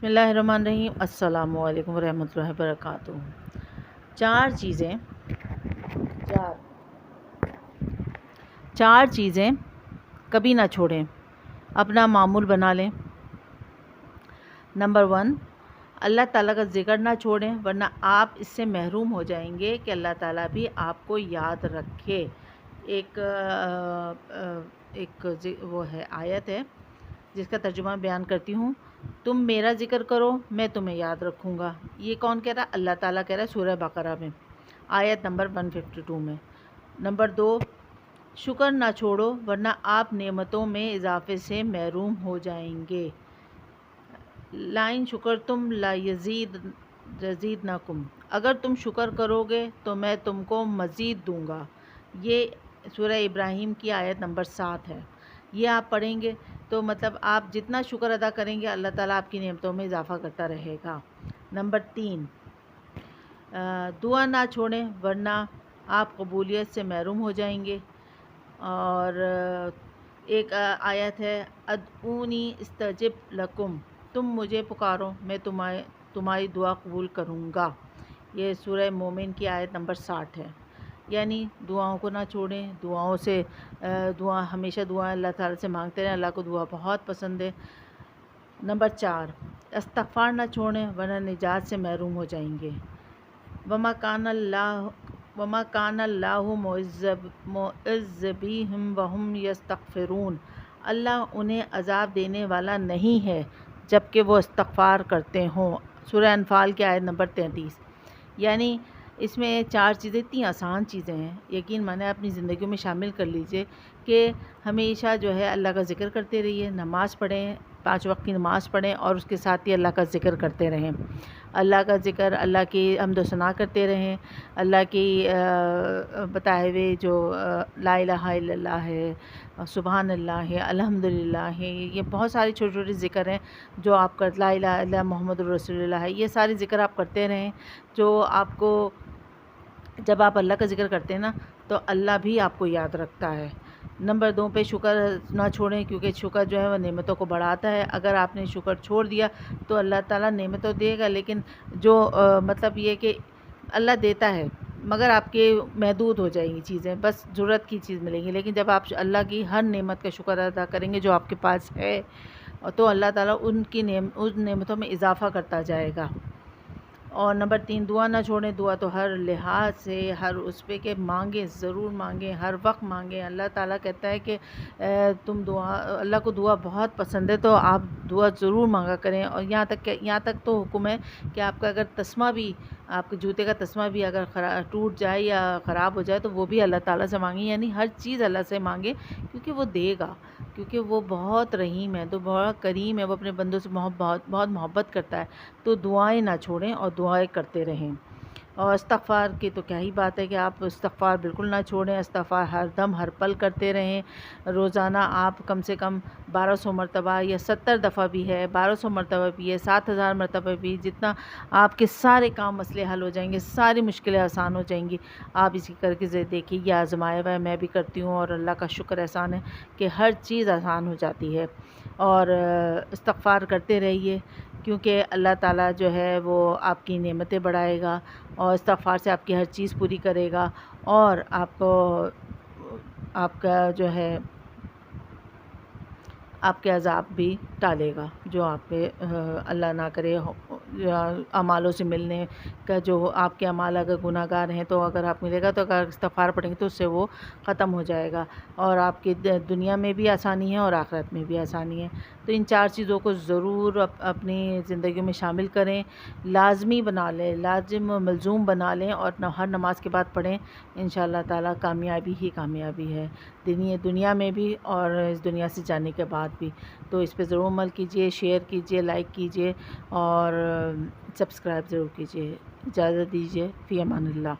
बिस्मिल्लाहिर्रहमानिर्रहीम। अस्सलामु अलैकुम रहमतुल्लाहि वबरकातुहू। चार चीज़ें कभी ना छोड़ें, अपना मामूल बना लें। नंबर 1, अल्लाह ताला का ज़िक्र ना छोड़ें, वरना आप इससे महरूम हो जाएंगे कि अल्लाह ताला भी आपको याद रखे। वो है आयत है जिसका तर्जुमा बयान करती हूँ। तुम मेरा ज़िक्र करो, मैं तुम्हें याद रखूँगा। ये कौन कह रहा है? अल्लाह ताला कह रहा है सूरह बकरा में, आयत नंबर 152 में। नंबर 2, शुक्र ना छोड़ो, वरना आप नेमतों में इजाफे से महरूम हो जाएंगे। लाइन शुक्र तुम ला यजीद नकुम, अगर तुम शुक्र करोगे तो मैं तुमको मज़ीद दूँगा। ये सूरह इब्राहीम की आयत नंबर 7 है। ये आप पढ़ेंगे तो मतलब आप जितना शुक्र अदा करेंगे अल्लाह ताला आपकी नेमतों में इजाफ़ा करता रहेगा। नंबर 3, दुआ ना छोड़ें, वरना आप कबूलियत से महरूम हो जाएंगे। और एक आयत है, अदऊनी इस्तजिब लकुम, तुम मुझे पुकारो मैं तुम्हारी दुआ कबूल करूँगा। ये सूरह मोमिन की आयत नंबर 60 है। यानी दुआओं को ना छोड़ें, हमेशा दुआ अल्लाह ताला से मांगते रहें। अल्लाह को दुआ बहुत पसंद है। नंबर 4, इस्तग़फ़ार ना छोड़ें, वरना निजात से महरूम हो जाएंगे। वमा कान अल्लाहु मुअज़्ज़िबहिम वहुम यस्तग़फ़िरून, अल्लाह उन्हें अज़ाब देने वाला नहीं है जबकि वो इस्तग़फ़ार करते हों। सूरह अनफ़ाल की आयत नंबर 33। यानी इसमें 4 चीज़ें इतनी आसान चीज़ें हैं, यकीन माने अपनी ज़िंदगी में शामिल कर लीजिए कि हमेशा जो है अल्लाह का ज़िक्र करते रहिए। नमाज़ पढ़ें, 5 वक्त की नमाज़ पढ़ें और उसके साथ ही अल्लाह का ज़िक्र करते रहें। अल्लाह का ज़िक्र, अल्लाह की हम्द व सना करते रहें। अल्लाह की बताए हुए जो ला इलाहा इल्लल्लाह है, सुबहान अल्लाह है, अल्हम्दुलिल्लाह है, ये बहुत सारी छोटे-छोटे ज़िक्र हैं जो आप कर, ला इलाहा इल्लल्लाह मुहम्मदुर रसूलुल्लाह है, ये सारे ज़िक्र आप करते रहें। जो आपको, जब आप अल्लाह का ज़िक्र करते हैं ना तो अल्लाह भी आपको याद रखता है। नंबर 2 पे शुक्र ना छोड़ें, क्योंकि शुक्र जो है वह नेमतों को बढ़ाता है। अगर आपने शुक्र छोड़ दिया तो अल्लाह ताला नेमतों देगा, लेकिन जो मतलब ये कि अल्लाह देता है मगर आपके महदूद हो जाएंगी चीज़ें, बस ज़रूरत की चीज़ मिलेंगी। लेकिन जब आप अल्लाह की हर नेमत का शुक्र अदा करेंगे जो आपके पास है, तो अल्लाह ताला उन नेमतों में इजाफ़ा करता जाएगा। और नंबर 3, दुआ ना छोड़ें। दुआ तो हर लिहाज से, हर उस पे के मांगें, ज़रूर मांगें, हर वक्त मांगें। अल्लाह ताला कहता है कि तुम दुआ, अल्लाह को दुआ बहुत पसंद है, तो आप दुआ ज़रूर मांगा करें। और यहाँ तक तो हुक्म है कि आपका अगर तस्मा भी, आपके जूते का तस्मा भी अगर टूट जाए या ख़राब हो जाए तो वो भी अल्लाह ताला से मांगें। यानी हर चीज़ अल्लाह से मांगे, क्योंकि वो देगा, क्योंकि वो बहुत रहीम है, तो बहुत करीम है, वो अपने बंदों से बहुत मोहब्बत करता है। तो दुआएं ना छोड़ें और दुआएं करते रहें। और इस्तग़फ़ार की तो क्या ही बात है कि आप इस्तग़फ़ार बिल्कुल ना छोड़ें। इस्तग़फ़ार हर दम हर पल करते रहें। रोज़ाना आप कम से कम 1200 मरतबा या 70 दफ़ा भी है, 1200 मरतबा भी है, 7000 मरतबा भी, जितना आपके सारे काम मसले हल हो जाएंगे, सारी मुश्किलें आसान हो जाएंगी। आप इसी करके देखिए, ये आज़माया हुआ है, मैं भी करती हूँ और अल्लाह का शुक्र एहसान है कि हर चीज़ आसान हो जाती है। और इस्तग़फ़ार करते रहिए, क्योंकि अल्लाह ताला जो है वो आपकी नेमतें बढ़ाएगा और इस्तग़फ़ार से आपकी हर चीज़ पूरी करेगा और आपको, आपका जो है, आपके अज़ाब भी टालेगा जो आप पे अल्लाह ना करे अमालों से मिलने का। जो आपके अमाल अगर गुनाहगार हैं तो अगर आप मिलेगा, तो अगर इस्तग़फ़ार पढ़ेंगे तो उससे वो ख़त्म हो जाएगा और आपकी दुनिया में भी आसानी है और आखिरत में भी आसानी है। तो इन 4 चीज़ों को ज़रूर अपनी ज़िंदगी में शामिल करें, लाज़मी बना लें, लाज़िम मलज़ूम बना लें और हर नमाज के बाद पढ़ें। इंशाअल्लाह ताला कामयाबी ही कामयाबी है, दुनिया में भी और इस दुनिया से जाने के बाद भी। तो इस पे ज़रूर अमल कीजिए, शेयर कीजिए, लाइक कीजिए और सब्सक्राइब ज़रूर कीजिए। इजाज़त दीजिए, फ़ी अमानिल्लाह।